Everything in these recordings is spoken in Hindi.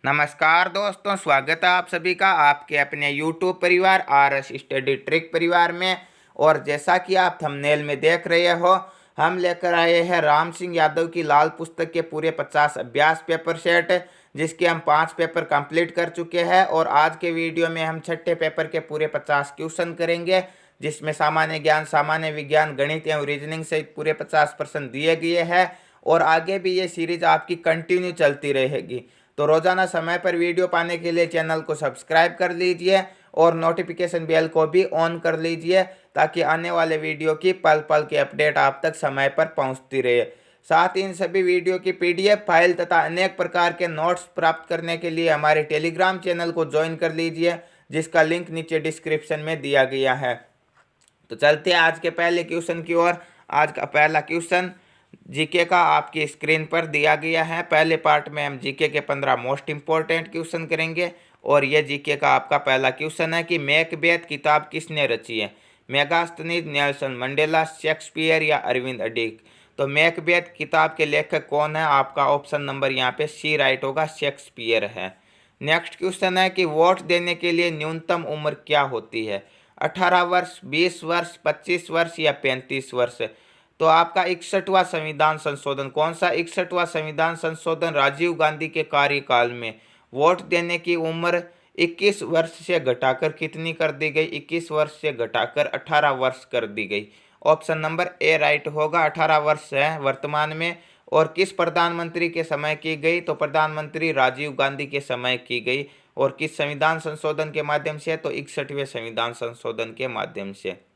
नमस्कार दोस्तों, स्वागत है आप सभी का आपके अपने YouTube परिवार RS स्टडी ट्रिक परिवार में। और जैसा कि आप थंबनेल में देख रहे हो, हम लेकर आए हैं राम सिंह यादव की लाल पुस्तक के पूरे 50 अभ्यास पेपर सेट, जिसके हम 5 पेपर कंप्लीट कर चुके हैं। और आज के वीडियो में हम छठे पेपर के पूरे 50 क्वेश्चन करेंगे, जिसमें सामान्य ज्ञान, सामान्य विज्ञान, गणित एवं रीजनिंग सहित पूरे 50% दिए गए हैं। और आगे भी ये सीरीज आपकी कंटिन्यू चलती रहेगी। तो रोजाना समय पर वीडियो पाने के लिए चैनल को सब्सक्राइब कर लीजिए और नोटिफिकेशन बेल को भी ऑन कर लीजिए, ताकि आने वाले वीडियो की पल पल की अपडेट आप तक समय पर पहुंचती रहे। साथ ही इन सभी वीडियो की PDF फाइल तथा अनेक प्रकार के नोट्स प्राप्त करने के लिए हमारे टेलीग्राम चैनल को ज्वाइन कर लीजिए, जिसका लिंक नीचे डिस्क्रिप्शन में दिया गया है। तो चलते हैं आज के पहले क्वेश्चन की ओर। आज का पहला क्वेश्चन जीके का आपकी स्क्रीन पर दिया गया है। पहले पार्ट में हम जीके के 15 मोस्ट इंपॉर्टेंट क्वेश्चन करेंगे। और ये जीके का आपका पहला क्वेश्चन है कि मैकबेथ किताब किसने रची है? मेगास्थनीज, नेल्सन मंडेला, शेक्सपियर या अरविंद अडिग? तो मैकबेथ किताब के लेखक कौन है? आपका ऑप्शन नंबर यहाँ पे सी राइट होगा, शेक्सपियर है। नेक्स्ट क्वेश्चन है कि वोट देने के लिए न्यूनतम उम्र क्या होती है? 18 वर्ष, 20 वर्ष, 25 वर्ष या 35 वर्ष? तो आपका 61वां संविधान संशोधन, कौन सा 61वां संविधान संशोधन? राजीव गांधी के कार्यकाल में वोट देने की उम्र 21 वर्ष से घटाकर कितनी कर दी गई? 21 वर्ष से घटाकर 18 वर्ष कर दी गई। ऑप्शन नंबर ए राइट होगा, 18 वर्ष है वर्तमान में। और किस प्रधानमंत्री के समय की गई? तो प्रधानमंत्री राजीव गांधी के समय की गई। और किस संविधान संशोधन के माध्यम से? तो 61वें संविधान संशोधन के माध्यम से।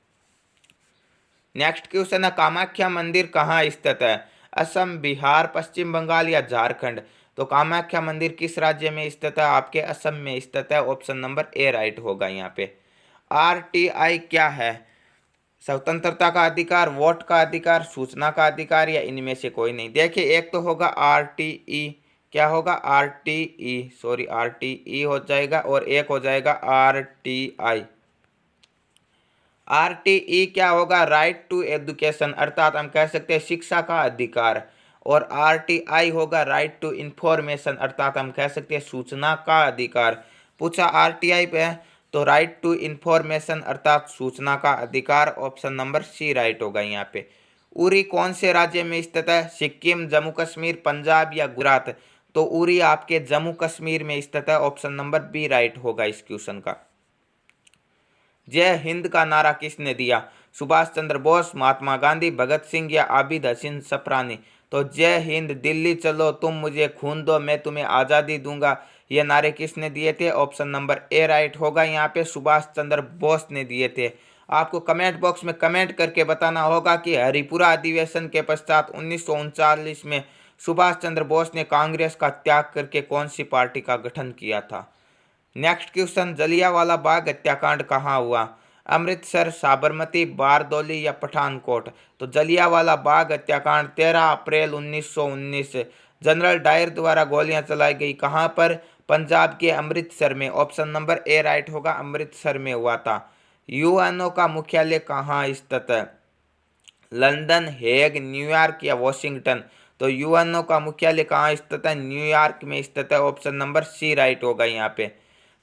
नेक्स्ट क्वेश्चन है कामाख्या मंदिर कहाँ स्थित है? असम, बिहार, पश्चिम बंगाल या झारखंड? तो कामाख्या मंदिर किस राज्य में स्थित है? आपके असम में स्थित है। ऑप्शन नंबर ए राइट होगा यहाँ पे। RTI क्या है? स्वतंत्रता का अधिकार, वोट का अधिकार, सूचना का अधिकार या इनमें से कोई नहीं? देखिए, एक तो होगा RTE, क्या होगा? RTE हो जाएगा, और एक हो जाएगा RTI। RTE क्या होगा? राइट टू एजुकेशन, अर्थात हम कह सकते हैं शिक्षा का अधिकार। और RTI होगा राइट टू इंफॉर्मेशन, अर्थात हम कह सकते हैं सूचना का अधिकार। पूछा RTI पे, तो राइट टू इंफॉर्मेशन अर्थात सूचना का अधिकार। ऑप्शन नंबर सी राइट होगा यहाँ पे। उरी कौन से राज्य में स्थित है? सिक्किम, जम्मू कश्मीर, पंजाब या गुजरात? तो उरी आपके जम्मू कश्मीर में स्थित है। ऑप्शन नंबर बी राइट होगा इस क्वेश्चन का। जय हिंद का नारा किसने दिया? सुभाष चंद्र बोस, महात्मा गांधी, भगत सिंह या आबिद हसीन सप्रानी? तो जय हिंद, दिल्ली चलो, तुम मुझे खून दो, मैं तुम्हें आज़ादी दूंगा, ये नारे किसने दिए थे? ऑप्शन नंबर ए राइट होगा यहाँ पे, सुभाष चंद्र बोस ने दिए थे। आपको कमेंट बॉक्स में कमेंट करके बताना होगा कि हरिपुरा अधिवेशन के पश्चात 1939 में सुभाष चंद्र बोस ने कांग्रेस का त्याग करके कौन सी पार्टी का गठन किया था। नेक्स्ट क्वेश्चन, जलियांवाला बाग हत्याकांड कहाँ हुआ? अमृतसर, साबरमती, बारदोली या पठानकोट? तो जलियांवाला बाग हत्याकांड 13 अप्रैल 1919 जनरल डायर द्वारा गोलियां चलाई गई कहाँ पर? पंजाब के अमृतसर में। ऑप्शन नंबर ए राइट होगा, अमृतसर में हुआ था। UNO का मुख्यालय कहाँ स्थित है? लंदन, हेग, न्यूयॉर्क या वॉशिंगटन? तो UNO का मुख्यालय कहाँ स्थित है? न्यूयॉर्क में स्थित है। ऑप्शन नंबर सी राइट होगा यहाँ पे।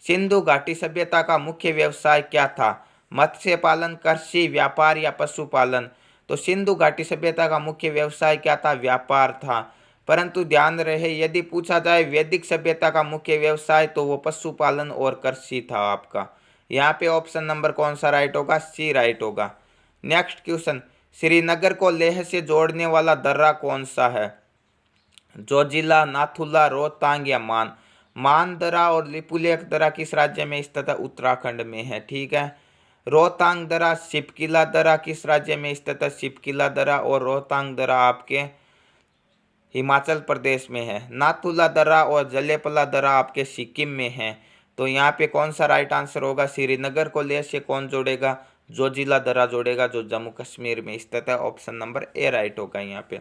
सिंधु घाटी सभ्यता का मुख्य व्यवसाय क्या था? मत्स्य पालन, कृषि, व्यापार या पशुपालन? तो सिंधु घाटी सभ्यता का मुख्य व्यवसाय क्या था? व्यापार था। परंतु ध्यान रहे, यदि पूछा जाए वैदिक सभ्यता का मुख्य व्यवसाय, तो वो पशुपालन और कृषि था आपका। यहाँ पे ऑप्शन नंबर कौन सा राइट होगा? सी राइट होगा। नेक्स्ट क्वेश्चन, श्रीनगर को लेह से जोड़ने वाला दर्रा कौन सा है? जोजिला, नाथुला, रोहतांग या मान? मानदरा और लिपुलेख दरा किस राज्य में स्थित है? उत्तराखंड में है, ठीक है। रोहतांग दरा, शिपकिला दरा किस राज्य में स्थित है? शिपकिला दरा और रोहतांग दरा आपके हिमाचल प्रदेश में है। नाथुला दरा और जलेपला दरा आपके सिक्किम में है। तो यहाँ पे कौन सा राइट आंसर होगा? श्रीनगर को लेह से कौन जोड़ेगा? जोजिला दरा जोड़ेगा, जो जम्मू कश्मीर में स्थित है। ऑप्शन नंबर ए राइट होगा यहाँ पे।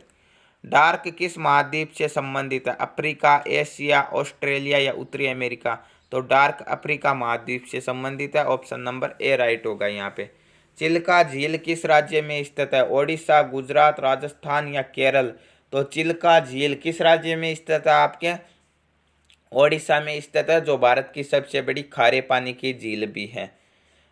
डार्क किस महाद्वीप से संबंधित है? अफ्रीका, एशिया, ऑस्ट्रेलिया या उत्तरी अमेरिका? तो डार्क अफ्रीका महाद्वीप से संबंधित है। ऑप्शन नंबर ए राइट होगा यहाँ पे। चिल्का झील किस राज्य में स्थित है? ओडिशा, गुजरात, राजस्थान या केरल? तो चिल्का झील किस राज्य में स्थित है? आपके ओडिशा में स्थित है, जो भारत की सबसे बड़ी खारे पानी की झील भी है।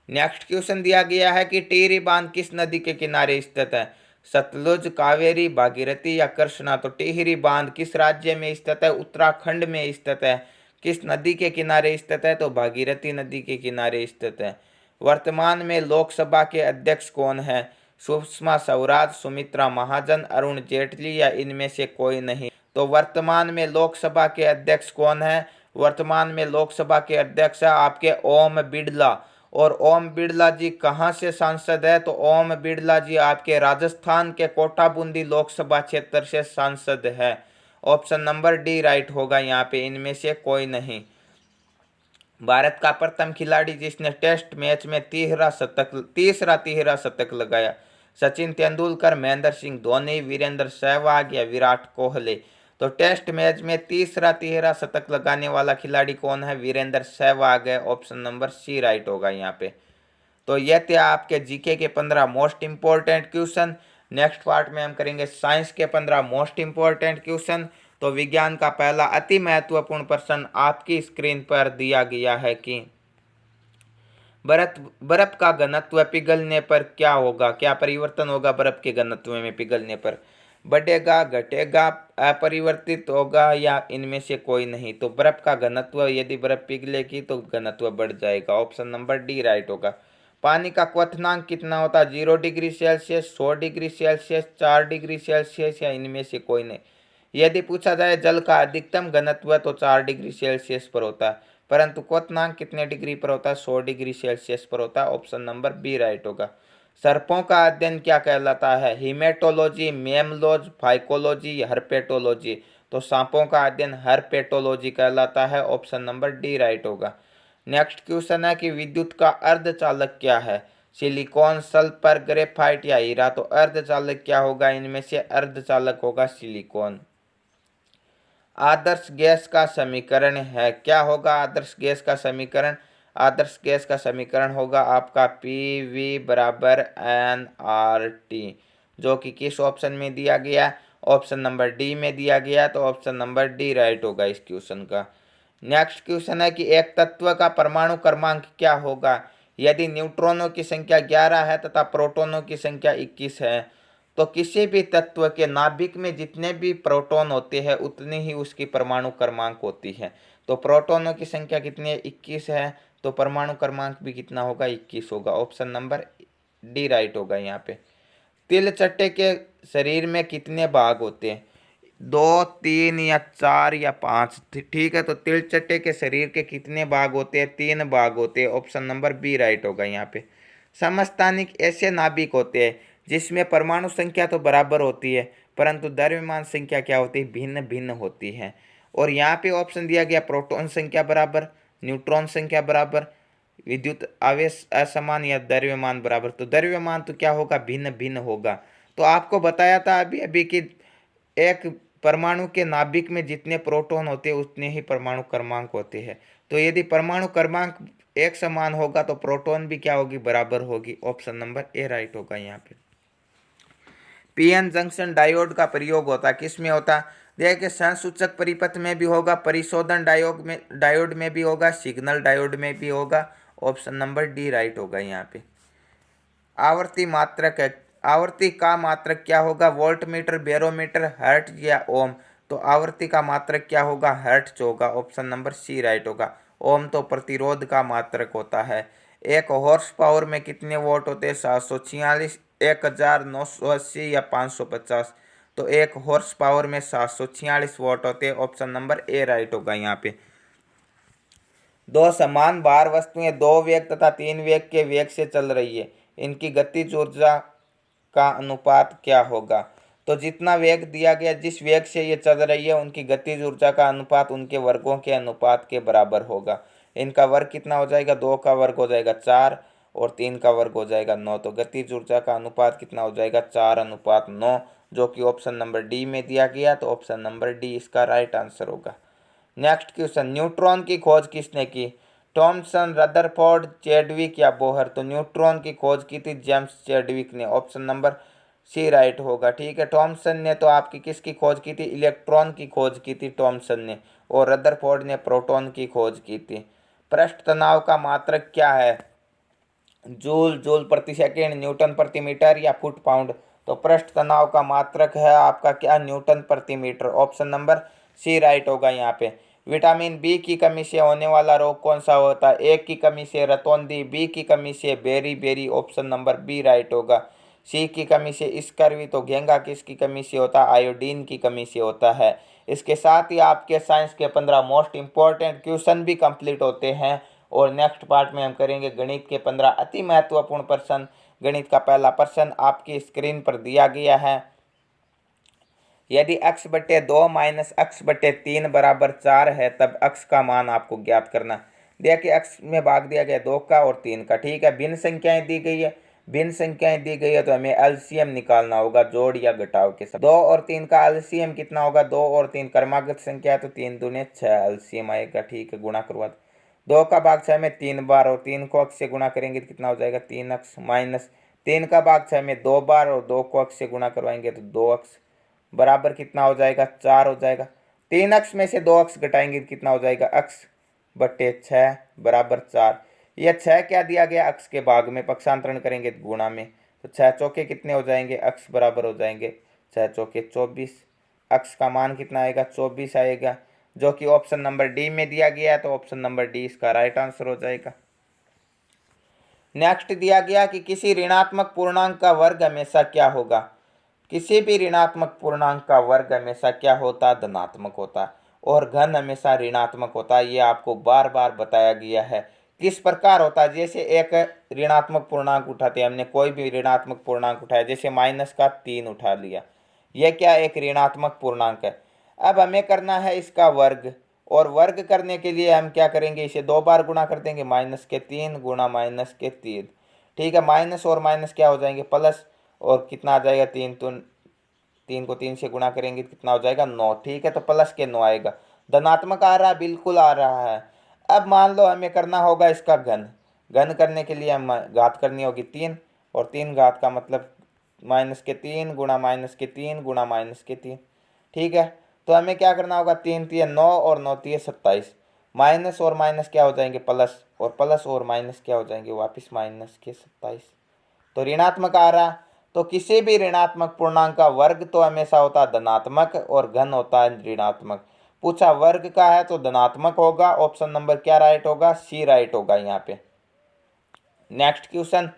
नेक्स्ट क्वेश्चन दिया गया है कि टिहरी बांध किस नदी के किनारे स्थित है? सतलुज, कावेरी, भागीरथी या कृष्णा? तो टिहरी बांध किस राज्य में स्थित है? उत्तराखंड में स्थित है। किस नदी के किनारे स्थित है? तो भागीरथी नदी के किनारे स्थित है। वर्तमान में लोकसभा के अध्यक्ष कौन है? सुषमा स्वराज, सुमित्रा महाजन, अरुण जेटली या इनमें से कोई नहीं? तो वर्तमान में लोकसभा के अध्यक्ष कौन है? वर्तमान में लोकसभा के अध्यक्ष है आपके ओम बिड़ला। और ओम बिड़ला जी कहाँ से सांसद है? तो ओम बिड़ला जी आपके राजस्थान के कोटा बूंदी लोकसभा क्षेत्र से सांसद है। ऑप्शन नंबर डी राइट होगा यहाँ पे, इनमें से कोई नहीं। भारत का प्रथम खिलाड़ी जिसने टेस्ट मैच में तीसरा तिहरा शतक लगाया? सचिन तेंदुलकर, महेंद्र सिंह धोनी, वीरेंद्र सहवाग या विराट कोहली? तो टेस्ट मैच में तीसरा तिहरा शतक लगाने वाला खिलाड़ी कौन है? वीरेंद्र सहवाग है। ऑप्शन नंबर सी राइट होगा यहाँ पे। तो यह थे आपके जीके के 15 most important question. Next part में हम करेंगे साइंस के 15 मोस्ट इंपॉर्टेंट क्वेश्चन। तो विज्ञान का पहला अति महत्वपूर्ण प्रश्न आपकी स्क्रीन पर दिया गया है कि बर्फ का घनत्व पिघलने पर क्या होगा? क्या परिवर्तन होगा बर्फ के घनत्व में पिघलने पर? बढ़ेगा, घटेगा, अपरिवर्तित होगा या इनमें से कोई नहीं? तो बर्फ का घनत्व, यदि बर्फ पिघलेगी तो घनत्व बढ़ जाएगा। ऑप्शन नंबर डी राइट होगा। पानी का क्वथनांक कितना होता है? 0 degree Celsius, 100 degree Celsius, 4 degree Celsius या इनमें से कोई नहीं? यदि पूछा जाए जल का अधिकतम घनत्व तो 4 डिग्री सेल्सियस पर होता है, परंतु क्वथनांक कितने डिग्री पर होता है? 100 डिग्री सेल्सियस पर होता है। ऑप्शन नंबर बी राइट होगा। सर्पों का अध्ययन क्या कहलाता है? Haematology, mammalogy, phycology, herpetology? तो सांपों का अध्ययन हर्पेटोलॉजी कहलाता है। ऑप्शन नंबर डी राइट होगा। नेक्स्ट क्वेश्चन है कि विद्युत का अर्धचालक क्या है? सिलिकॉन, सल्फर, ग्रेफाइट या हीरा? तो अर्धचालक क्या होगा? इनमें से अर्धचालक होगा सिलिकॉन। आदर्श गैस का समीकरण है, क्या होगा आदर्श गैस का समीकरण? आदर्श गैस का समीकरण होगा आपका पी बराबर एन आर टी, जो कि किस ऑप्शन में दिया गया? ऑप्शन नंबर डी में दिया गया। तो ऑप्शन नंबर डी राइट होगा इस क्वेश्चन का। नेक्स्ट क्वेश्चन है कि एक तत्व का परमाणु क्रमांक क्या होगा? यदि न्यूट्रॉनों की संख्या 11 है तथा प्रोटॉनों की संख्या 21 है, तो किसी भी तत्व के नाभिक में जितने भी प्रोटॉन होते हैं उतनी ही उसकी परमाणु क्रमांक होती है। तो प्रोटॉनों की संख्या कितनी है? 21 है, तो परमाणु क्रमांक भी कितना होगा? 21 होगा। ऑप्शन नंबर डी राइट होगा यहाँ पे। तिल चट्टे के शरीर में कितने भाग होते हैं? 2, 3 या 4 या 5? ठीक है, तो तिल चट्टे के शरीर के कितने भाग होते हैं? 3 भाग होते हैं। ऑप्शन नंबर बी राइट होगा यहाँ पे। समस्थानिक ऐसे नाभिक होते हैं जिसमें परमाणु संख्या तो बराबर होती है, परंतु द्रव्यमान संख्या क्या होती है? भिन्न भिन्न होती है। और यहाँ पे ऑप्शन दिया गया प्रोटॉन संख्या बराबर, न्यूट्रॉन संख्या बराबर, विद्युत आवेश असमान या द्रव्यमान बराबर। तो द्रव्यमान तो क्या होगा? भिन्न भिन्न होगा। तो आपको बताया था अभी अभी कि एक परमाणु के नाभिक में जितने प्रोटॉन होते हैं उतने ही परमाणु क्रमांक होते हैं। तो यदि परमाणु क्रमांक एक समान होगा तो प्रोटॉन भी क्या होगी? बराबर होगी। ऑप्शन नंबर ए राइट होगा यहाँ पे। पीएन जंक्शन डायोड का प्रयोग होता किस में होता? देखिए, संसूचक परिपथ में भी होगा, परिशोधन डायोड में भी होगा, सिग्नल डायोड में भी होगा। ऑप्शन नंबर डी राइट होगा यहाँ पे। आवर्ती मात्रक है, आवर्ती का मात्रक क्या होगा? वोल्टमीटर, बैरोमीटर, हर्ट्ज या ओम? तो आवर्ती का मात्रक क्या होगा? हर्ट्ज होगा। ऑप्शन नंबर सी राइट होगा। ओम तो प्रतिरोध का मात्रक होता है। एक हॉर्स पावर में कितने वोट होते हैं? 746, 1980 या 550? तो एक हॉर्स पावर में 746 वोट होते हैं। ऑप्शन नंबर ए राइट होगा यहाँ पे। दो समान भार वस्तुएं 2 वेग तथा 3 वेग के वेग से चल रही है, इनकी गतिज ऊर्जा का अनुपात क्या होगा? तो जितना वेग दिया गया, जिस वेग से ये चल रही है, उनकी गतिज ऊर्जा का अनुपात उनके वर्गों के अनुपात के बराबर होगा। इनका वर्ग कितना हो जाएगा? 2 का वर्ग हो जाएगा 4 और 3 का वर्ग हो जाएगा 9। तो गतिज ऊर्जा का अनुपात कितना हो जाएगा? 4:9, जो कि ऑप्शन नंबर डी में दिया गया। तो ऑप्शन नंबर डी इसका राइट आंसर होगा। नेक्स्ट क्वेश्चन, न्यूट्रॉन की खोज किसने की? थॉमसन, रदरफोर्ड, चैडविक या बोहर? तो न्यूट्रॉन की खोज की थी जेम्स चैडविक ने। ऑप्शन नंबर सी राइट होगा। ठीक है, थॉमसन ने तो आपकी किसकी खोज की थी, इलेक्ट्रॉन की खोज की थी थॉमसन ने, और रदरफोर्ड ने प्रोटॉन की खोज की थी। पृष्ठ तनाव का मात्रक क्या है, जूल, जूल प्रति सेकेंड, न्यूटन प्रति मीटर या फुट पाउंड। तो पृष्ठ तनाव का मात्रक है आपका क्या, न्यूटन प्रति metre. Option number C right होगा यहाँ पे। विटामिन बी की कमी से होने वाला रोग कौन सा होता है, ए की कमी से रतौंधी, बी की कमी से beriberi, option number B right होगा। सी की कमी से स्कर्वी, तो घेंगा किसकी कमी से होता है, आयोडीन की कमी से होता है। इसके साथ ही आपके साइंस के 15 मोस्ट इंपॉर्टेंट क्वेश्चन भी कंप्लीट होते हैं, और नेक्स्ट पार्ट में हम करेंगे गणित के 15 अति महत्वपूर्ण प्रश्न। गणित का पहला प्रश्न आपकी स्क्रीन पर दिया गया है। यदि x बटे 2 माइनस x बटे 3 बराबर 4 है, तब x का मान आपको ज्ञात करना। देखिए x में भाग दिया गया 2 का और 3 का। ठीक है, भिन्न संख्याएं दी गई है, भिन्न संख्याएं दी गई है तो हमें एलसीएम निकालना होगा जोड़ या घटाव के साथ। 2 और 3 का एलसीएम कितना होगा, 2 और 3 क्रमागत संख्या है तो 3 दूने 6 एलसीएम आएगा। ठीक है, गुणा करवा 2 का भाग 6 में 3 बार, और 3 को x से गुणा करेंगे तो कितना हो जाएगा 3x, माइनस 3 का भाग 6 में 2 बार, और 2 को x से गुणा करवाएंगे तो 2x बराबर कितना हो जाएगा 4 हो जाएगा। 3x में से 2x घटाएंगे तो कितना हो जाएगा x बटे 6 बराबर 4। यह 6 क्या दिया गया, x के भाग में पक्षांतरण करेंगे तो गुणा में, तो 6 चौके कितने हो जाएंगे, x बराबर हो जाएंगे 6 चौके 24। x का मान कितना आएगा 24 आएगा, जो कि ऑप्शन नंबर डी में दिया गया है, तो ऑप्शन नंबर डी इसका राइट आंसर हो जाएगा। नेक्स्ट दिया गया कि किसी ऋणात्मक पूर्णांक का वर्ग हमेशा क्या होगा, किसी भी ऋणात्मक पूर्णांक का वर्ग हमेशा क्या होता है, धनात्मक होता है, और घन हमेशा ऋणात्मक होता है। ये आपको बार बार बताया गया है। किस प्रकार होता है, जैसे एक ऋणात्मक पूर्णांक उठाते हैं, हमने कोई भी ऋणात्मक पूर्णांक उठाया, जैसे माइनस का 3 उठा लिया, यह क्या एक ऋणात्मक पूर्णांक है। अब हमें करना है इसका वर्ग, और वर्ग करने के लिए हम क्या करेंगे, इसे 2 बार गुणा कर देंगे, माइनस के 3 गुणा माइनस के 3। ठीक है, माइनस और माइनस क्या हो जाएंगे प्लस, और कितना आ जाएगा 3, तो 3 को 3 से गुणा करेंगे तो कितना हो जाएगा 9। ठीक है, तो प्लस के 9 आएगा। धनात्मक आ रहा है, बिल्कुल आ रहा है। अब मान लो हमें करना होगा इसका घन, घन करने के लिए हम घात करनी होगी 3, और 3 घात का मतलब माइनस के 3 गुणा माइनस के 3 गुणा माइनस के 3। ठीक है, तो हमें क्या करना होगा, 3 3 9 और 9 3 27, माइनस और माइनस क्या हो जाएंगे प्लस, और प्लस और माइनस क्या हो जाएंगे वापस माइनस के 27। तो ऋणात्मक आ रहा, तो किसी भी ऋणात्मक पूर्णांक का वर्ग तो हमेशा होता है धनात्मक, और घन होता है ऋणात्मक। पूछा वर्ग का है तो धनात्मक होगा, ऑप्शन नंबर क्या राइट होगा, सी राइट होगा यहाँ पे। नेक्स्ट क्वेश्चन,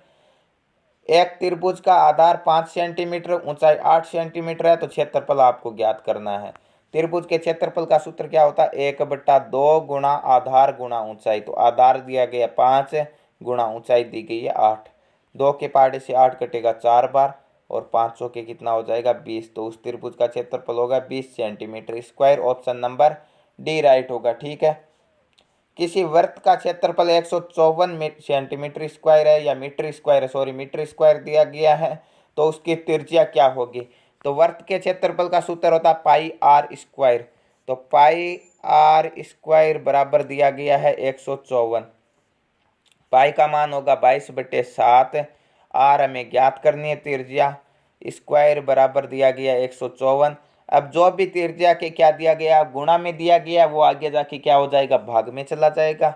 एक त्रिभुज का आधार 5 सेंटीमीटर, ऊंचाई 8 सेंटीमीटर है, तो क्षेत्रफल आपको ज्ञात करना है। त्रिभुज के क्षेत्रफल का सूत्र क्या होता है, 1/2 गुणा आधार गुणा ऊंचाई। तो आधार दिया गया 5 गुणा ऊंचाई दी गई है 8, 2 के पहाड़े से 8 कटेगा 4 बार, और 5 चौके कितना हो जाएगा 20। तो उस त्रिभुज का क्षेत्रफल होगा 20 centimetre square, option number D right होगा। ठीक है, किसी वृत्त का क्षेत्रफल 154 सेंटीमीटर स्क्वायर है, या मीटर स्क्वायर है, सॉरी मीटर स्क्वायर दिया गया है, तो उसकी त्रिज्या क्या होगी। तो वृत्त के क्षेत्रफल का सूत्र होता है पाई आर स्क्वायर। तो पाई आर स्क्वायर बराबर दिया गया है 154, पाई का मान होगा 22/7, आर हमें ज्ञात करनी है त्रिज्या, स्क्वायर बराबर दिया गया 154। अब जो भी त्रिज्या के क्या दिया गया, गुणा में दिया गया, वो आगे जाके क्या हो जाएगा, भाग में चला जाएगा।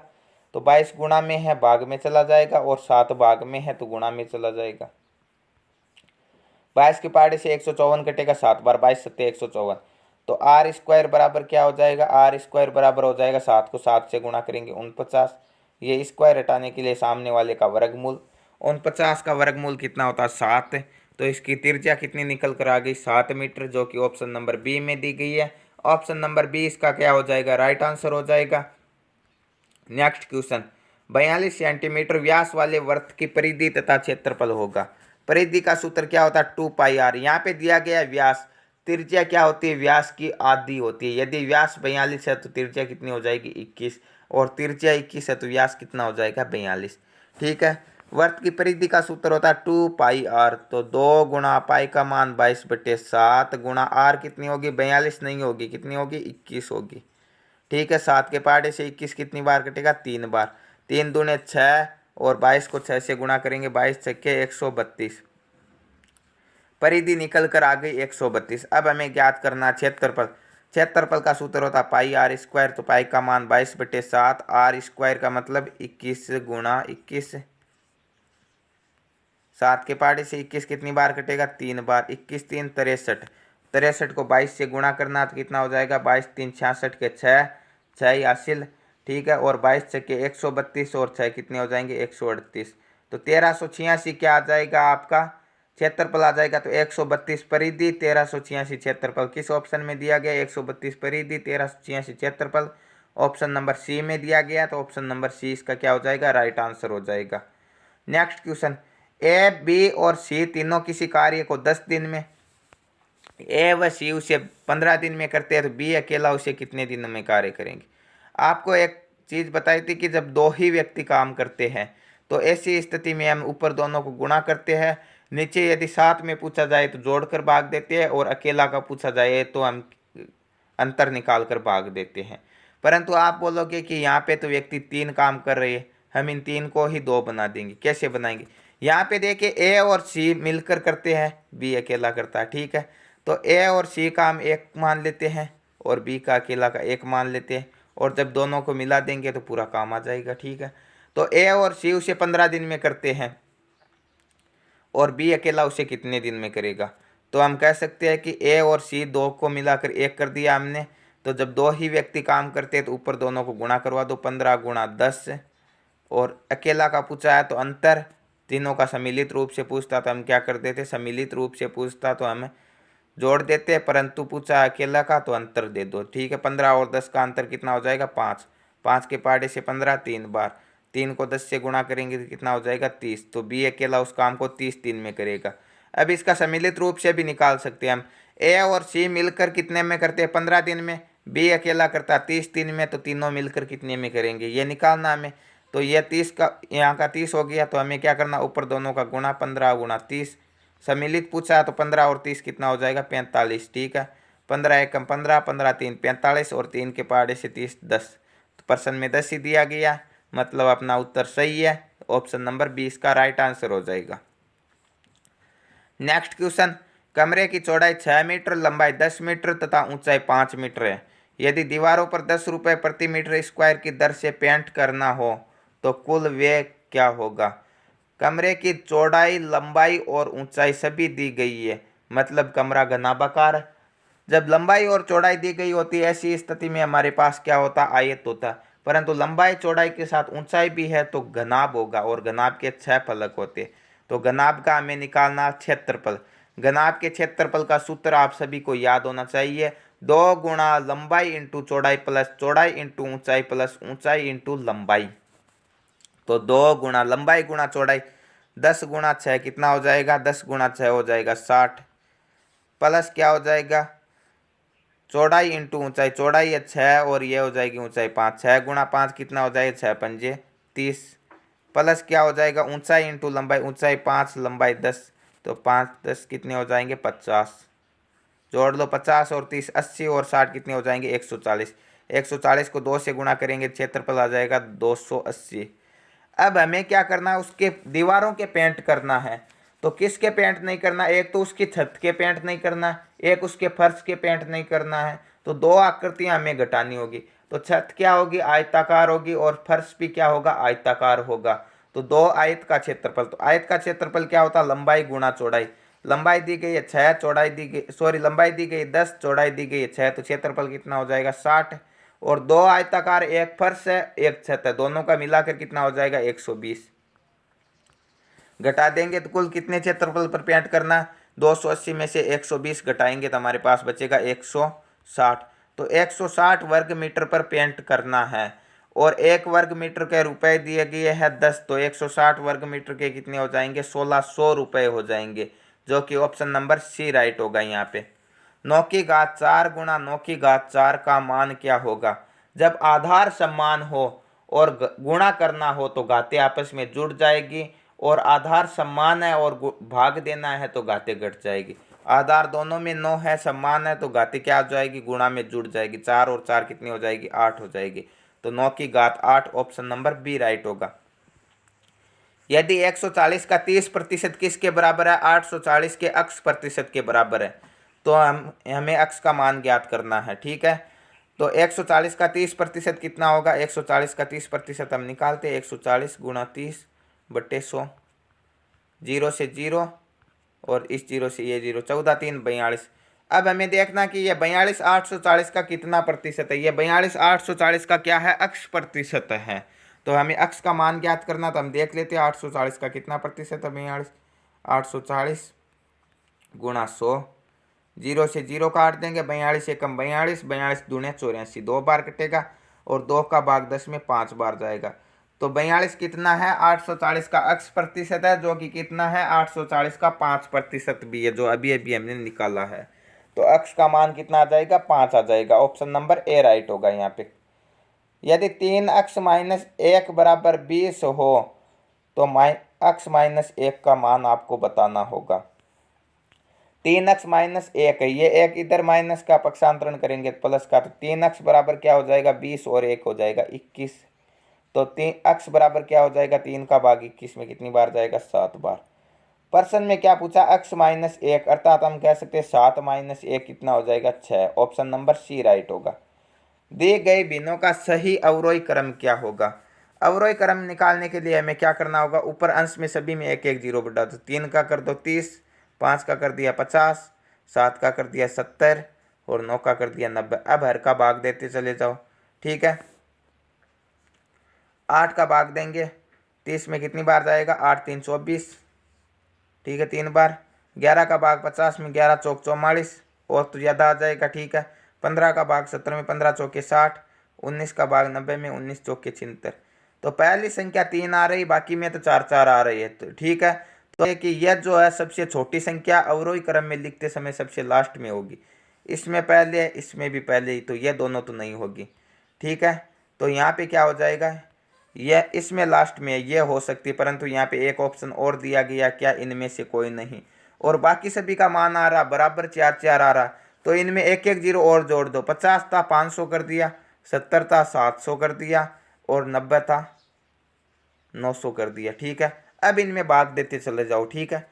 तो 22 गुणा में है भाग में चला जाएगा, और 7 भाग में है तो गुणा में चला जाएगा। 22 के पहाड़े से 154 कटेगा 7 बार, 22 सत्ते 154। तो आर स्क्वायर बराबर क्या हो जाएगा, आर स्क्वायर बराबर हो जाएगा 7 को 7 से गुणा करेंगे 49। ये स्क्वायर हटाने के लिए सामने वाले का वर्गमूल, 49 का वर्गमूल कितना होता है 7। तो इसकी त्रिज्या कितनी निकल कर आ गई 7 मीटर, जो कि ऑप्शन नंबर बी में दी गई है। ऑप्शन नंबर बी इसका क्या हो जाएगा, राइट आंसर हो जाएगा। नेक्स्ट क्वेश्चन, 42 सेंटीमीटर व्यास वाले वृत्त की परिधि तथा क्षेत्रफल होगा। परिधि का सूत्र क्या होता है 2πr। यहाँ पे दिया गया है व्यास, त्रिज्या क्या होती है, व्यास की आधी होती है। यदि व्यास 42 है तो त्रिज्या कितनी हो जाएगी 21, और त्रिज्या 21 है तो व्यास कितना हो जाएगा 42। ठीक है, वृत्त की परिधि का सूत्र होता है 2πr। तो 2 गुणा पाई का मान 22/7 गुणा आर कितनी होगी 42 नहीं होगी, कितनी होगी 21 होगी। ठीक है, 7 के पहाड़े से 21 कितनी बार कटेगा 3 बार, 3 दूने 6, और 22 को 6 से गुणा करेंगे 22 छक्के 132। परिधि निकल कर आ गई 132। अब हमें ज्ञात करना क्षेत्रफल। क्षेत्रफल का सूत्र होता है पाई आर स्क्वायर, तो पाई का मान 22/7, आर स्क्वायर का मतलब 21 गुणा 21, 7 के पहाड़े से 21 कितनी बार कटेगा, 3 बार, 21 3 63, 63 को 22 से गुणा करना तो कितना हो जाएगा, 22 3 66 के 6, 6 हासिल, ठीक है। और 22 6 के 132 और 6 कितने हो जाएंगे 138। तो 1386 क्या आ जाएगा आपका क्षेत्रफल आ जाएगा। तो 132 परिधि 1386 क्षेत्रफल किस ऑप्शन में दिया गया, 132 परिधि 1386 क्षेत्रफल ऑप्शन नंबर सी में दिया गया। तो ऑप्शन नंबर सी इसका क्या हो जाएगा, राइट आंसर हो जाएगा। नेक्स्ट क्वेश्चन, ए बी और सी तीनों किसी कार्य को 10 दिन में, ए व सी उसे 15 दिन में करते हैं, तो बी अकेला उसे कितने दिनों में कार्य करेंगे। आपको एक चीज बताई थी कि जब दो ही व्यक्ति काम करते हैं तो ऐसी स्थिति में हम ऊपर दोनों को गुणा करते हैं, नीचे यदि साथ में पूछा जाए तो जोड़कर भाग देते हैं, और अकेला का पूछा जाए तो हम अंतर निकाल कर भाग देते हैं। परंतु आप बोलोगे कि यहाँ पे तो व्यक्ति 3 काम कर रहे हैं, हम इन 3 को ही 2 बना देंगे। कैसे बनाएंगे, यहाँ पे देखिए ए और सी मिलकर करते हैं, बी अकेला करता है, ठीक है। तो ए और सी का हम 1 मान लेते हैं और बी का अकेला का 1 मान लेते हैं, और जब दोनों को मिला देंगे तो पूरा काम आ जाएगा, ठीक है। तो ए और सी उसे 15 दिन में करते हैं और बी अकेला उसे कितने दिन में करेगा। तो हम कह सकते हैं कि ए और सी 2 को मिलाकर 1 कर दिया हमने। तो जब 2 ही व्यक्ति काम करते हैं तो ऊपर दोनों को गुणा करवा दो, 15 गुणा 10, और अकेला का पूछा है तो अंतर, तीनों का सम्मिलित रूप से पूछता तो हम क्या कर देते, सम्मिलित रूप से पूछता तो हम जोड़ देते, परंतु पूछा अकेला का तो अंतर दे दो, ठीक है। 15 और 10 का अंतर कितना हो जाएगा 5, 5 के पहाड़े से 15 3 बार, 3 को 10 से गुणा करेंगे तो कितना हो जाएगा 30। तो बी अकेला उस काम को 30 दिन में करेगा। अब इसका सम्मिलित रूप से भी निकाल सकते हैं हम, ए और सी मिलकर कितने में करते हैं 15 दिन में, बी अकेला करता 30 दिन में, तो तीनों मिलकर कितने में करेंगे ये निकालना हमें। तो ये 30 का यहाँ का 30 हो गया, तो हमें क्या करना, ऊपर दोनों का गुणा, 15 गुणा 30, सम्मिलित पूछा तो 15 और 30 कितना हो जाएगा 45, ठीक है। 15 एकम 15, 15 3 45, और 3 के पहाड़े से 30 10, तो प्रश्न में 10 ही दिया गया, मतलब अपना उत्तर सही है। ऑप्शन नंबर 20 का राइट आंसर हो जाएगा। नेक्स्ट क्वेश्चन, कमरे की चौड़ाई 6 मीटर, लंबाई 10 मीटर तथा ऊंचाई 5 मीटर है। यदि दीवारों पर 10 रुपये प्रति मीटर स्क्वायर की दर से पेंट करना हो तो कुल व्यय क्या होगा। कमरे की चौड़ाई, लंबाई और ऊंचाई सभी दी गई है, मतलब कमरा घनाभाकार है। जब लंबाई और चौड़ाई दी गई होती है ऐसी स्थिति में हमारे पास क्या होता, आयत होता। परंतु लंबाई चौड़ाई के साथ ऊंचाई भी है तो घनाभ होगा, और घनाभ के 6 फलक होते। तो घनाभ का हमें निकालना क्षेत्रफल। घनाभ के क्षेत्रफल का सूत्र आप सभी को याद होना चाहिए, 2 गुणा लंबाई इंटू चौड़ाई प्लस चौड़ाई इंटू ऊंचाई प्लस ऊंचाई इंटू लंबाई। तो 2 गुणा लंबाई गुणा चौड़ाई, 10 गुणा 6 कितना हो जाएगा, 10 गुणा 6 हो जाएगा 60, प्लस क्या हो जाएगा चौड़ाई इंटू ऊंचाई, चौड़ाई है 6 और ये हो जाएगी ऊंचाई 5, 6 गुणा 5 कितना हो जाएगा 6 पंजे 30, प्लस क्या हो जाएगा ऊंचाई इंटू लंबाई, ऊंचाई 5 लंबाई 10, तो 5 10 कितने हो जाएंगे 50, जोड़ लो 50 और 30 80, और 60 कितने हो जाएंगे 140, 140 को 2 से गुणा करेंगे क्षेत्रफल आ जाएगा 280। अब हमें क्या करना है, उसके दीवारों के पेंट करना है। तो किसके पेंट नहीं करना, एक तो उसकी छत के पेंट नहीं करना, एक उसके फर्श के पेंट नहीं करना है। तो 2 आकृतियां हमें घटानी होगी। तो छत क्या होगी, आयताकार होगी, और फर्श भी क्या होगा, आयताकार होगा। तो 2 आयत का क्षेत्रफल, तो आयत का क्षेत्रफल क्या होता, लंबाई गुणा चौड़ाई। लंबाई दी गई है 6, चौड़ाई दी गई, सॉरी लंबाई दी गई 10, चौड़ाई दी गई है 6, तो क्षेत्रफल कितना हो जाएगा 60। और 2 आयताकार, एक फर्श है एक छत है, दोनों का मिलाकर कितना हो जाएगा 120। घटा देंगे तो कुल कितने क्षेत्रफल पर पेंट करना, 280 में से 120 घटाएंगे तो हमारे पास बचेगा 160। तो 160 वर्ग मीटर पर पेंट करना है, और 1 वर्ग मीटर के रुपए दिए गए हैं 10, तो 160 वर्ग मीटर के कितने हो जाएंगे 1600 रुपये हो जाएंगे, जो कि ऑप्शन नंबर सी राइट होगा। यहाँ पे 9 की घात 4 गुणा 9 की घात 4 का मान क्या होगा। जब आधार समान हो और गुणा करना हो तो घातें आपस में जुड़ जाएगी, और आधार समान है और भाग देना है तो घातें घट जाएगी। आधार दोनों में 9 है, समान है, तो घातें क्या हो जाएगी, गुणा में जुड़ जाएगी, 4 और 4 कितनी हो जाएगी 8 हो जाएगी। तो 9 की घात 8 ऑप्शन नंबर बी राइट होगा। यदि 140 का 30% किसके बराबर है, 840 के अक्स प्रतिशत के बराबर है, तो हमें अक्स का मान ज्ञात करना है। ठीक है, तो 140 का 30% कितना होगा, 140 का 30% हम निकालते हैं, 140 गुणा 30/100, 0 से 0 और इस 0 से ये 0, 14 3 42। अब हमें देखना कि ये 42 840 का कितना प्रतिशत है। ये 42 840 का क्या है, अक्ष प्रतिशत है। तो हमें अक्ष का मान ज्ञात करना, तो हम देख लेते हैं 840 का कितना प्रतिशत है। 42 840 गुणा 100, 0 से 0 काट देंगे, 42 एकम 42, 42 दूने 84, 2 बार कटेगा और 2 का भाग 10 में 5 बार जाएगा। तो 42 कितना है, 840 का अक्ष प्रतिशत है, जो कि कितना है, 840 का 5% भी है, जो अभी अभी हमने निकाला है। तो अक्ष का मान कितना आ जाएगा, 5 आ जाएगा। ऑप्शन नंबर ए राइट होगा यहाँ पे। यदि 3 अक्ष माइनस 1 बराबर 20 हो तो अक्ष माइनस 1 का मान आपको बताना होगा। 3 अक्ष माइनस 1 है, ये एक इधर माइनस का पक्षांतरण करेंगे प्लस का, तो 3 अक्ष बराबर क्या हो जाएगा, 20 और 1 हो जाएगा 21। तो 3 अक्ष बराबर क्या हो जाएगा, 3 का भाग 21 में कितनी बार जाएगा, 7 बार। प्रश्न में क्या पूछा, अक्ष माइनस 1, अर्थात हम कह सकते हैं 7 माइनस 1 कितना हो जाएगा, 6। ऑप्शन नंबर सी राइट होगा। दिए गए भिन्नों का सही अवरोही क्रम क्या होगा। अवरोही क्रम निकालने के लिए हमें क्या करना होगा, ऊपर अंश में सभी में एक एक जीरो बढ़ा दो। 3 का कर दो 30, 5 का कर दिया 50, 7 का कर दिया 70 और 9 का कर दिया 90। अब हर का भाग देते चले जाओ। ठीक है, 8 का भाग देंगे 30 में कितनी बार जाएगा, 8 3 24। ठीक है, 3 बार। 11 का भाग 50 में 11 चौक 44 और तो ज़्यादा आ जाएगा। ठीक है, 15 का भाग 70 में 15 चौके 60, 19 का भाग 90 में 19 चौके 76। तो पहली संख्या 3 आ रही, बाकी में तो 4 4 आ रही है। तो ठीक है, तो कि यह जो है सबसे छोटी संख्या अवरोही क्रम में लिखते समय सबसे लास्ट में होगी। इसमें पहले, इसमें भी पहले ही, तो यह दोनों तो नहीं होगी। ठीक है, तो यहाँ पे क्या हो जाएगा, यह इसमें लास्ट में यह हो सकती है, परंतु यहाँ पे एक ऑप्शन और दिया गया, क्या इनमें से कोई नहीं। और बाकी सभी का मान आ रहा बराबर 4 4 आ रहा, तो इनमें एक एक जीरो और जोड़ दो। 50 था 500 कर दिया, 70 था 700 कर दिया और 90 था 900 कर दिया। ठीक है, अब इनमें भाग देते चले जाओ। ठीक है,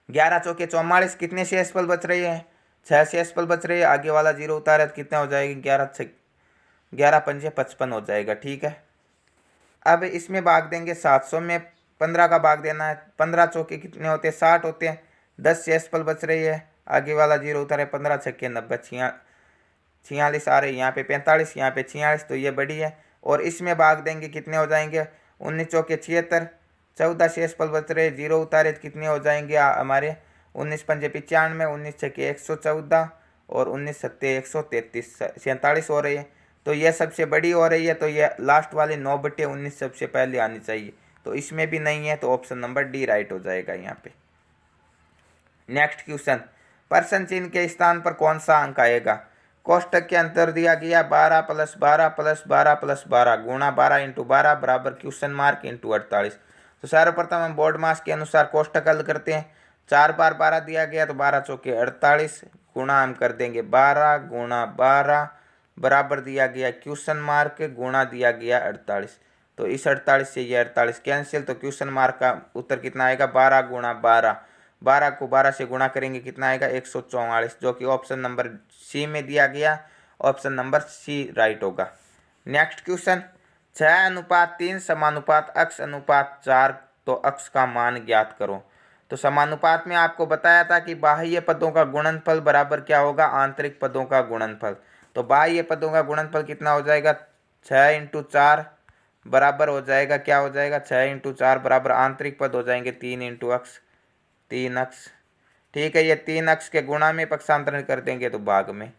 11 चौके 44, कितने शेषफल बच रही है, 6 शेषफल बच रही है। आगे वाला जीरो उतारे तो कितना हो जाएगी, 11 पंजे 55 हो जाएगा। ठीक है, अब इसमें भाग देंगे 700 में, 15 का भाग देना है। 15 चौके कितने होते हैं, 60 होते हैं। 10 शेषफल बच रही है, आगे वाला जीरो उतारे, 15 छक्के 90, 46 आ रही है। यहाँ पे 45, यहाँ पे 46, तो ये बड़ी है। और इसमें भाग देंगे कितने हो जाएंगे, 19 चौके 76, 14 शेषफल बच रहे, जीरो उतारे तो कितने हो जाएंगे हमारे, 19 पंजे 95, 19 छक्के 114 और 19 सत्ते 133, 47 हो रही है। तो यह सबसे बड़ी हो रही है, तो यह लास्ट वाली 9/19 सबसे पहले आनी चाहिए। तो इसमें भी नहीं है, तो ऑप्शन नंबर डी राइट हो जाएगा यहाँ पे। नेक्स्ट क्वेश्चन, प्रश्न चिन्ह के स्थान पर कौन सा अंक आएगा। कोष्टक के अंतर दिया गया 12 + 12 + 12 + 12 गुणा 12 × 12 बराबर क्वेश्चन मार्क इंटू 48। तो सर्वप्रथम हम बोर्ड मास के अनुसार कोष्टक हल करते हैं। 4 बार 12 दिया गया, तो 12 चौके 48 गुणा हम कर देंगे 12 गुणा 12 बराबर दिया गया क्वेश्चन मार्क गुणा दिया गया 48। तो इस 48 से ये 48 कैंसिल, तो क्वेश्चन मार्क का उत्तर कितना आएगा, 12 गुणा 12। 12 को 12 से गुणा करेंगे कितना आएगा, 144, जो कि ऑप्शन नंबर सी में दिया गया। ऑप्शन नंबर सी राइट होगा। नेक्स्ट क्वेश्चन, 6:3 समानुपात अक्ष अनुपात 4, तो अक्ष का मान ज्ञात करो। तो समानुपात में आपको बताया था कि बाह्य पदों का गुणनफल बराबर क्या होगा, आंतरिक पदों का गुणनफल। तो बाह्य पदों का गुणनफल कितना हो जाएगा, 6 × 4 बराबर हो जाएगा, क्या हो जाएगा, 6 × 4 बराबर आंतरिक पद हो जाएंगे 3 × अक्ष, 3 अक्ष। ठीक है, ये 3 अक्ष के गुणा में पक्षांतरण कर देंगे तो भाग में,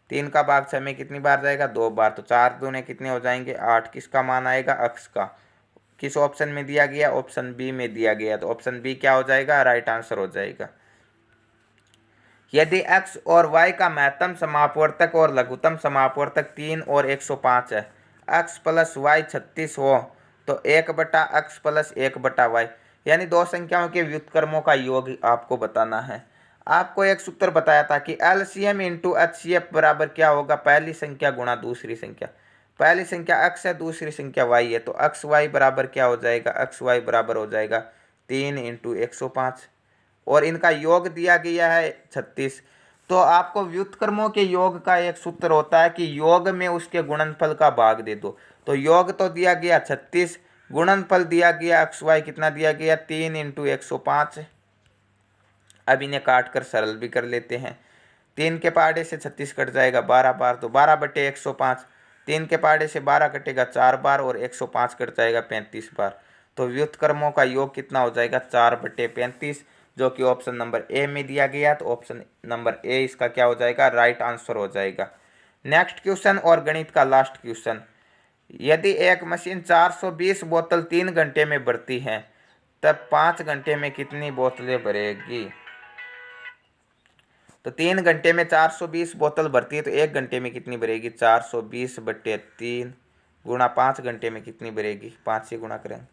3 का भाग 6 में कितनी बार जाएगा, 2 बार। तो 4 दूने कितने हो जाएंगे, 8। किसका मान आएगा, अक्ष का। किस ऑप्शन में दिया गया, ऑप्शन बी में दिया गया। तो ऑप्शन बी क्या हो जाएगा, राइट आंसर हो जाएगा। यदि x और y का महत्तम समापवर्तक और लघुत्तम समापवर्तक 3 और 105 है, x + y 36 हो, तो 1/x + 1/y, यानी दो संख्याओं के व्युत्क्रमों का योग आपको बताना है। आपको एक सूत्र बताया था कि LCM × HCF बराबर क्या होगा, पहली संख्या गुणा दूसरी संख्या। पहली संख्या x है, दूसरी संख्या y है, तो x y बराबर क्या हो जाएगा, x y बराबर हो जाएगा 3 × 105 और इनका योग दिया गया है 36। तो आपको व्युत्क्रमों के योग का एक सूत्र होता है कि योग में उसके गुणनफल का भाग दे दो। तो योग तो दिया गया 36, गुणनफल दिया गया x y कितना दिया गया 3 × 105। अब इन्हें काट कर सरल भी कर लेते हैं। 3 के पहाड़े से 36 कट जाएगा 12 बार, तो 12/105। 3 के पहाड़े से 12 कटेगा 4 बार और 105 कट जाएगा 35 बार। तो व्युत्क्रमों का योग कितना हो जाएगा 4/35, जो कि ऑप्शन नंबर ए में दिया गया। तो ऑप्शन नंबर ए इसका क्या हो जाएगा, राइट आंसर हो जाएगा। नेक्स्ट क्वेश्चन और गणित का लास्ट क्वेश्चन। यदि एक मशीन 420 बोतल 3 घंटे में भरती है तब 5 घंटे में कितनी बोतलें भरेगी। तो 3 घंटे में 420 बोतल भरती है तो 1 घंटे में कितनी भरेगी, 420/3 गुणा 5 घंटे में कितनी भरेगी, 5 से गुणा करेंगे,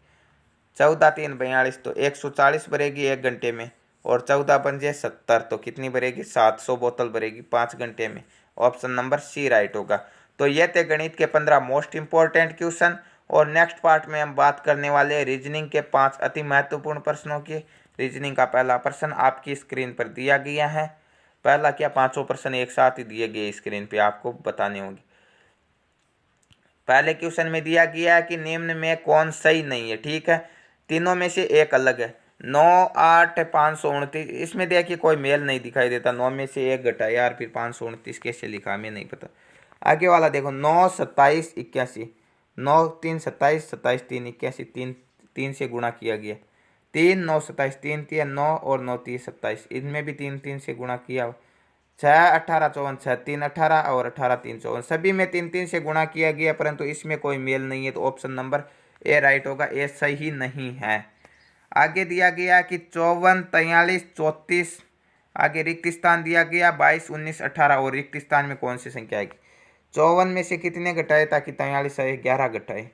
14 3 42, तो 140 भरेगी 1 घंटे में, और 14 पंजे 70, तो कितनी भरेगी, 700 बोतल भरेगी 5 घंटे में। ऑप्शन नंबर सी राइट होगा। तो ये थे गणित के 15 मोस्ट इंपॉर्टेंट क्वेश्चन। और नेक्स्ट पार्ट में हम बात करने वाले हैं रीजनिंग के 5 अति महत्वपूर्ण प्रश्नों की। रीजनिंग का पहला प्रश्न आपकी स्क्रीन पर दिया गया है। पहला क्या, पांचों प्रश्न एक साथ ही दिए गए स्क्रीन पे, आपको बताने होंगे। पहले क्वेश्चन में दिया गया है कि निम्न में कौन सही नहीं है। ठीक है, तीनों में से एक अलग है। 9 8 529, इसमें देखिए कोई मेल नहीं दिखाई देता। 9 में से एक घटा यार, फिर 529 कैसे लिखा हमें नहीं पता। आगे वाला देखो, 9 27 81, 9 3 27, 27 3 81, 3 से गुणा किया गया। 3 9 27, 3 3 9 और 9 3 27, इनमें भी 3 3 से गुणा किया। 6 18 54, 6 3 18 और 18 3 54, सभी में 3 3 से गुणा किया गया, परंतु इसमें कोई मेल नहीं है। तो ऑप्शन नंबर ए राइट होगा, ए सही नहीं है। आगे दिया गया कि 54 43 34, आगे रिक्त स्थान दिया गया 22 19 18, और रिक्त स्थान में कौन सी संख्या आएगी। 54 में से कितने घटाए ताकि 43 आए, 11 घटाए।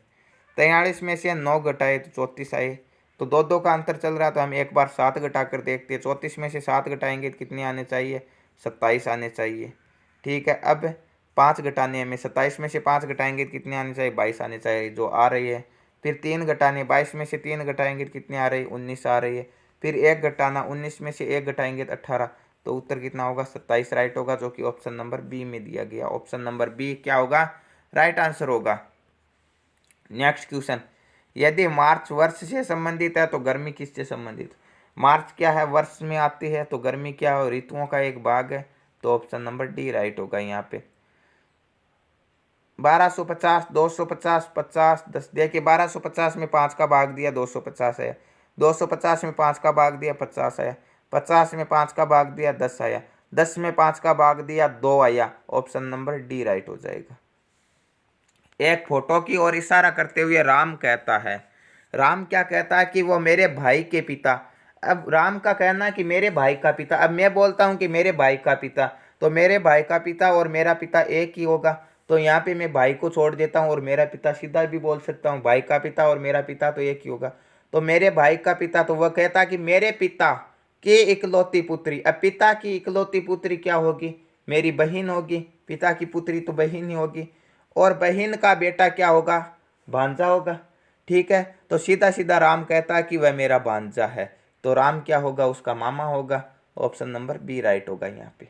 43 में से 9 घटाए तो 34 आए। तो 2 2 का अंतर चल रहा, तो हम एक बार 7 घटा कर देखते हैं। 34 में से 7 घटाएंगे तो कितने आने चाहिए, 27 आने चाहिए। ठीक है, अब 5 घटाने हमें, 27 में से 5 घटाएंगे तो कितने आने चाहिए, 22 आने चाहिए, जो आ रही है। फिर 3 घटाने, 22 में से 3 घटाएंगे तो कितने आ रही है, 19 आ रही है। फिर 1 घटाना, 19 में से 1 घटाएंगे तो 18, तो उत्तर कितना होगा, 27 राइट होगा, जो कि ऑप्शन नंबर बी में दिया गया। ऑप्शन नंबर बी क्या होगा, राइट आंसर होगा। नेक्स्ट क्वेश्चन, यदि मार्च वर्ष से संबंधित है तो गर्मी किससे संबंधित। मार्च क्या है, वर्ष में आती है, तो गर्मी क्या है, ऋतुओं का एक भाग है। तो ऑप्शन नंबर डी राइट होगा यहाँ पे। 1250 250 50 10, देखिए 1250 में 5 का भाग दिया 250 आया, 250 में 5 का भाग दिया 50 आया, 50 में 5 का भाग दिया 10 आया, 10 में 5 का भाग दिया 2 आया। ऑप्शन नंबर डी राइट हो जाएगा। एक फोटो की ओर इशारा करते हुए राम कहता है, राम क्या कहता है कि वो मेरे भाई के पिता। अब राम का कहना है कि मेरे भाई का पिता, अब मैं बोलता हूँ कि मेरे भाई का पिता, तो मेरे भाई का पिता और मेरा पिता एक ही होगा। तो यहाँ पे मैं भाई को छोड़ देता हूँ और मेरा पिता सीधा भी बोल सकता हूँ, भाई का पिता और मेरा पिता तो एक ही होगा। तो मेरे भाई का पिता, तो वह कहता कि मेरे पिता की इकलौती पुत्री। अब पिता की इकलौती पुत्री क्या होगी, मेरी बहन होगी। पिता की पुत्री तो बहन ही होगी, और बहन का बेटा क्या होगा, भांजा होगा। ठीक है, तो सीधा सीधा राम कहता कि वह मेरा भांजा है, तो राम क्या होगा, उसका मामा होगा। ऑप्शन नंबर बी राइट होगा यहाँ पे।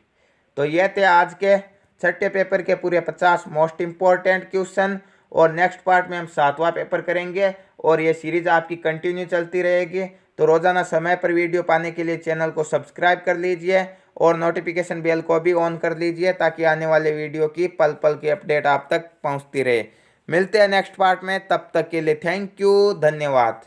तो ये थे आज के छठे पेपर के पूरे 50 मोस्ट इंपॉर्टेंट क्वेश्चन, और नेक्स्ट पार्ट में हम 7वां पेपर करेंगे, और ये सीरीज आपकी कंटिन्यू चलती रहेगी। तो रोजाना समय पर वीडियो पाने के लिए चैनल को सब्सक्राइब कर लीजिए और नोटिफिकेशन बेल को भी ऑन कर लीजिए, ताकि आने वाले वीडियो की पल पल की अपडेट आप तक पहुंचती रहे। मिलते हैं नेक्स्ट पार्ट में, तब तक के लिए थैंक यू, धन्यवाद।